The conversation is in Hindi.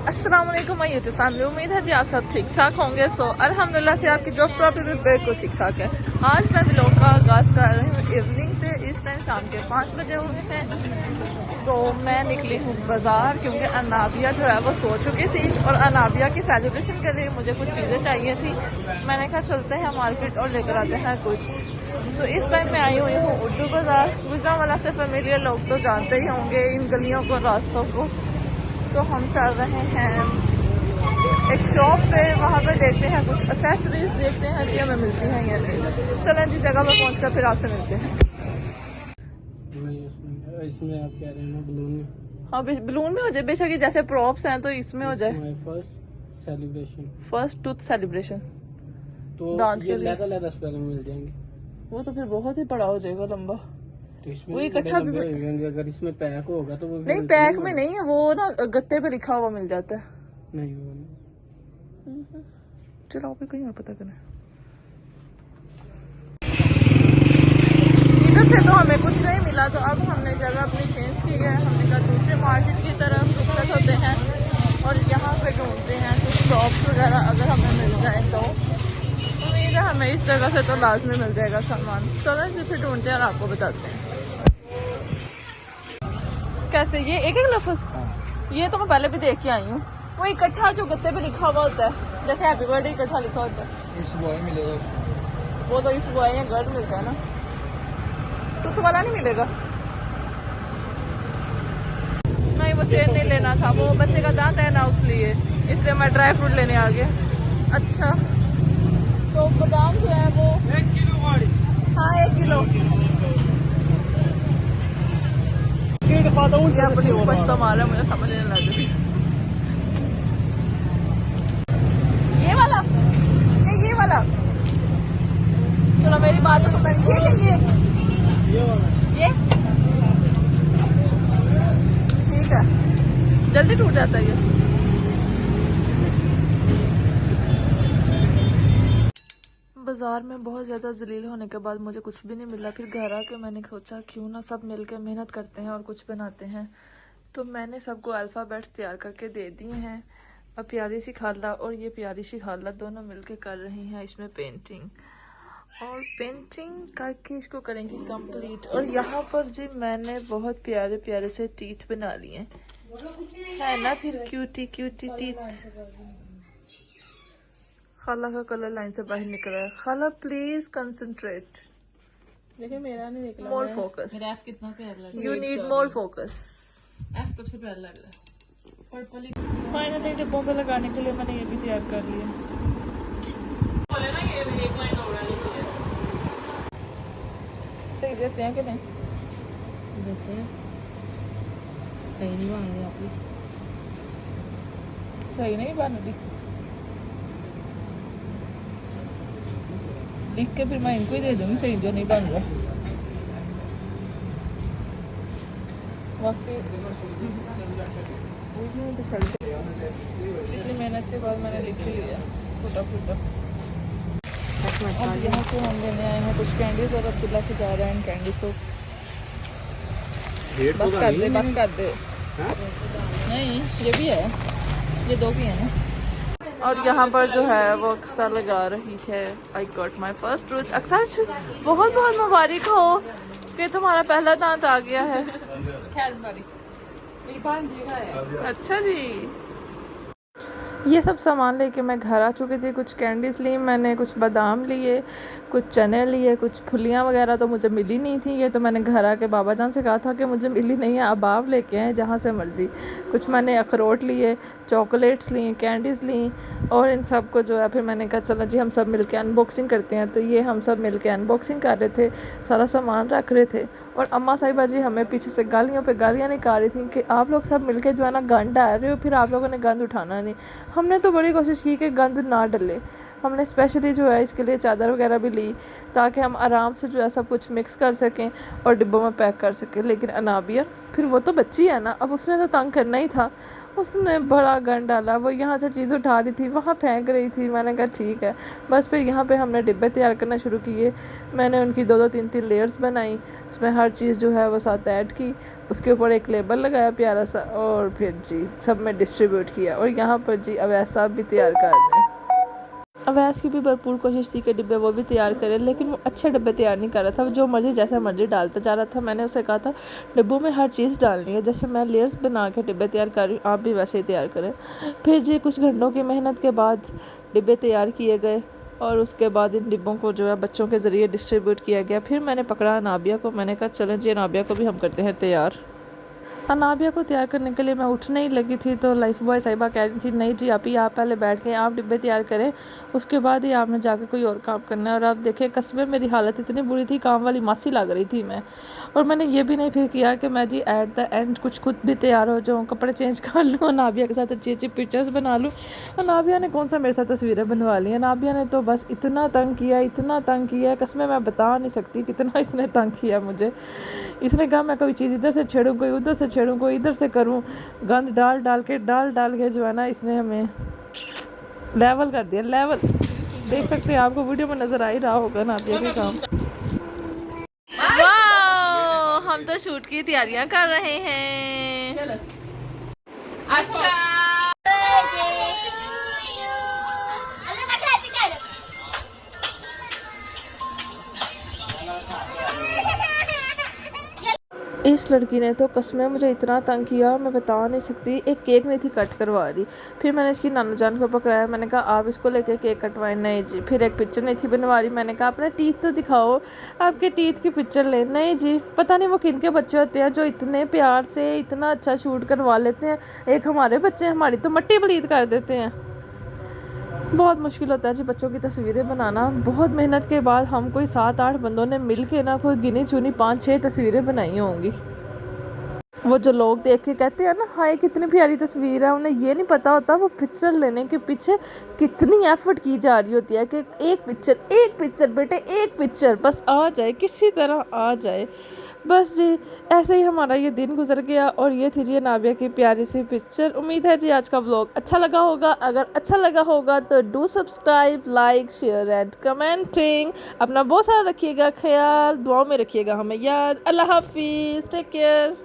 अस्सलाम वालेकुम माय यूट्यूब फैमिली, उम्मीद है जी आप सब ठीक ठाक होंगे। सो अल्हम्दुलिल्लाह से आपकी जॉब प्रॉपर्टी भी बिल्कुल ठीक ठाक है। आज मैं व्लॉग का आगाज़ कर रही हूँ इवनिंग से। इस टाइम शाम के 5 बजे हुए हैं। तो मैं निकली हूँ बाज़ार क्योंकि अनाबिया जो है वो सो चुकी थी और अनाबिया की सेलिब्रेशन के लिए मुझे कुछ चीज़ें चाहिए थी। मैंने कहा चलते हैं मार्केट और लेकर आते हैं कुछ। तो इस टाइम मैं आई हुई हूँ उर्दू बाज़ार। गुजरांवाला से फेमिलियर लोग तो जानते ही होंगे इन गलियों को, रास्तों को। तो हम चल रहे हैं एक शॉप पे, वहाँ पे देखते हैं कुछ एक्सेसरीज, देखते हैं जी हमें मिलती हैं या नहीं। चलें जी, जगह पर पहुँच कर फिर आपसे मिलते हैं। इसमें आप कह रहे हैं ना बलून में? हाँ बलून में हो जाए बेशक, ही जैसे प्रॉप्स हैं तो इसमें हो जाए। फर्स्ट टूथ सेलिब्रेशन तो दांत ये के लिए लैदा स्पेलिंग मिल जाएंगे। वो तो फिर बहुत ही बड़ा हो जाएगा, लंबा। तो इसमें वो इकट्ठा भी अगर इसमें पैक होगा तो वो नहीं, पैक में नहीं है वो ना, गत्ते पे लिखा हुआ मिल जाता है। नहीं वो चलो आप कहीं और पता करें। से तो हमें कुछ नहीं मिला, तो अब हमने जगह अपनी चेंज की है। हमने कहा दूसरे मार्केट की तरफ रुखसत होते हैं और यहाँ पे ढूंढते हैं कुछ शॉप्स वगैरह, अगर हमें मिल जाए तो उम्मीद है हमें इस जगह से तो लाजमी मिल जाएगा सामान। चलो इसे फिर ढूंढते हैं और आपको बताते हैं कैसे। ये एक एक लफ्ज़, ये तो मैं पहले भी देख के आई हूँ। वो इकट्ठा जो गत्ते पे लिखा हुआ होता है, जैसे हैप्पी बर्थडे इकट्ठा लिखा होता है, इस बॉय मिलेगा उसको। वो तो इस बॉय या गर्ल मिलता है ना, तो वाला नहीं मिलेगा। नहीं वो चेन नहीं लेना था, वो बच्चे का दांत है ना उसलिए, इसलिए मैं ड्राई फ्रूट लेने आ गया। अच्छा तो बादाम जो है वो 1 किलो वाली। हाँ 1 किलो। माल है, मुझे समझ नहीं लग रही। ये वाला ये वाला, चलो मेरी बात तो समझ। ये ठीक है, जल्दी टूट जाता है ये। बाज़ार में बहुत ज़्यादा जलील होने के बाद मुझे कुछ भी नहीं मिला। फिर घर आके मैंने सोचा क्यों ना सब मिलकर मेहनत करते हैं और कुछ बनाते हैं। तो मैंने सबको अल्फ़ाबेट्स तैयार करके दे दिए हैं। अब प्यारी सी खाला और ये प्यारी सी खाला दोनों मिलके कर रही हैं इसमें पेंटिंग, और पेंटिंग करके इसको करेंगे कंप्लीट। और यहाँ पर जी मैंने बहुत प्यारे प्यारे से टीथ बना लिए है ना, फिर क्यूटी क्यूटी टीथ। खाला का कलर लाइन से बाहर निकल रहा है। खाला प्लीज कंसंट्रेट। देखिए मेरा नहीं निकला। More focus. मेरा एफ कितना प्यारा लग रहा है। You need more focus. F सबसे प्यारा लग रहा है। पर्पल। फाइनली डिब्बों पे लगाने के लिए मैंने ये भी तैयार कर लिया। ना ये एक लाइन हो रहा है। सही देते हैं कि नहीं देते हैं, सही नहीं बन रही आपकी। सही नहीं बन रही, लिख के फिर मैं इनको ही दे दूंगी सही जो नहीं बन रहा। वाकई इतनी मेहनत के बाद मैंने लिख ही लिया फुटा फुटा। अब यहाँ से हम लेने आए हैं कुछ कैंडीज और अब्दुल्ला से जा रहे हैं कैंडीज को। बस कर दे, बस कर दे। नहीं ये भी है, ये दो भी है ना। और यहाँ पर जो है वो अक्सर लगा रही है I got my first truth. अक्सर बहुत बहुत मुबारक हो कि तुम्हारा पहला दांत आ गया है। अच्छा जी, ये सब सामान लेके मैं घर आ चुकी थी। कुछ कैंडीज ली मैंने, कुछ बादाम लिए, कुछ चने लिए, कुछ फुलियाँ वगैरह तो मुझे मिली नहीं थी। ये तो मैंने घर आके बाबा जान से कहा था कि मुझे मिली नहीं है, अब आप लेके आए जहाँ से मर्ज़ी। कुछ मैंने अखरोट लिए, चॉकलेट्स ली, कैंडीज़ ली, और इन सब को जो है फिर मैंने कहा चलो जी हम सब मिलके अनबॉक्सिंग करते हैं। तो ये हम सब मिलके अनबॉक्सिंग कर रहे थे, सारा सामान रख रहे थे। और अम्मा साहिबा जी हमें पीछे से गालियों पे गालियाँ निकाल रही थी कि आप लोग सब मिलके जो है ना गंद डाल रहे हो, फिर आप लोगों ने गंद उठाना नहीं। हमने तो बड़ी कोशिश की कि गंद ना डले। हमने स्पेशली जो है इसके लिए चादर वगैरह भी ली ताकि हम आराम से जो है सब कुछ मिक्स कर सकें और डिब्बों में पैक कर सकें। लेकिन अनाबिया फिर वो तो बच्ची है ना, अब उसने तो तंग करना ही था, उसने बड़ा गंद डाला। वो यहाँ से चीज़ उठा रही थी, वहाँ फेंक रही थी। मैंने कहा ठीक है बस। फिर यहाँ पे हमने डिब्बे तैयार करना शुरू किए। मैंने उनकी 2-2 3-3 लेयर्स बनाई, उसमें हर चीज़ जो है वो साथ ऐड की। उसके ऊपर एक लेबल लगाया प्यारा सा और फिर जी सब में डिस्ट्रीब्यूट किया। और यहाँ पर जी अवैस साहब भी तैयार कर रहे हैं। अवैस की भी भरपूर कोशिश थी कि डिब्बे वो भी तैयार करे, लेकिन वो अच्छे डिब्बे तैयार नहीं कर रहा था, जो मर्जी जैसा मर्जी डालता जा रहा था। मैंने उसे कहा था डिब्बों में हर चीज़ डालनी है, जैसे मैं लेयर्स बना के डिब्बे तैयार कर रही हूँ, आप भी वैसे ही तैयार करें। फिर जी कुछ घंटों की मेहनत के बाद डिब्बे तैयार किए गए और उसके बाद इन डिब्बों को जो है बच्चों के ज़रिए डिस्ट्रीब्यूट किया गया। फिर मैंने पकड़ा अनाबिया को, मैंने कहा चलें जी अनाबिया को भी हम करते हैं तैयार। अनाबिया को तैयार करने के लिए मैं उठने ही लगी थी तो लाइफ बॉय साहिबा कह रही थी नहीं जी आप पहले बैठ के आप डिब्बे तैयार करें, उसके बाद ही आपने जाकर कोई और काम करना है। और आप देखें कस्बे में मेरी हालत इतनी बुरी थी, काम वाली मासी लग रही थी मैं। और मैंने ये भी नहीं फिर किया कि मैं जी एट द एंड कुछ खुद भी तैयार हो जाऊँ, कपड़े चेंज कर लूँ, अनाबिया के साथ अच्छी अच्छी पिक्चर्स बना लूँ। अनाबिया ने कौन सा मेरे साथ तस्वीरें बनवा ली। अनाबिया ने तो बस इतना तंग किया, इतना तंग किया, कसमें मैं बता नहीं सकती कितना इसने तंग किया मुझे। इसने कहा मैं कोई चीज़ इधर से छेड़ूँ, कोई उधर से छेड़ूँ, कोई इधर से करूँ, गंद डाल डाल के जो है ना इसने हमें लेवल कर दिया, लेवल। देख सकते हैं, आपको वीडियो में नज़र आ ही रहा होगा ना आप ये काम। वाह, हम तो शूट की तैयारियां कर रहे हैं। चलो अच्छा इस लड़की ने तो कसमें मुझे इतना तंग किया मैं बता नहीं सकती। एक केक नहीं थी कट करवा रही, फिर मैंने इसकी नानू जान को पकड़ाया, मैंने कहा आप इसको लेके केक कटवाएं, नहीं जी। फिर एक पिक्चर नहीं थी बनवा रही, मैंने कहा अपने टीथ तो दिखाओ, आपके टीथ की पिक्चर लें, नहीं जी। पता नहीं वो किन के बच्चे होते हैं जो इतने प्यार से इतना अच्छा शूट करवा लेते हैं। एक हमारे बच्चे हमारी तो मट्टी पलीत कर देते हैं। बहुत मुश्किल होता है जी बच्चों की तस्वीरें बनाना। बहुत मेहनत के बाद हम कोई 7-8 बंदों ने मिल के ना कोई गिनी चुनी 5-6 तस्वीरें बनाई होंगी। वो जो लोग देख के कहते हैं ना हाय कितनी प्यारी तस्वीर है, उन्हें ये नहीं पता होता वो पिक्चर लेने के पीछे कितनी एफर्ट की जा रही होती है कि एक पिक्चर बेटे, एक पिक्चर बस आ जाए, किसी तरह आ जाए। बस जी ऐसे ही हमारा ये दिन गुजर गया। और ये थी जी नाबिया की प्यारी सी पिक्चर। उम्मीद है जी आज का व्लॉग अच्छा लगा होगा। अगर अच्छा लगा होगा तो do subscribe, like, share and commenting. अपना बहुत सारा रखिएगा ख्याल, दुआओं में रखिएगा हमें याद। अल्लाह हाफिज़, टेक केयर।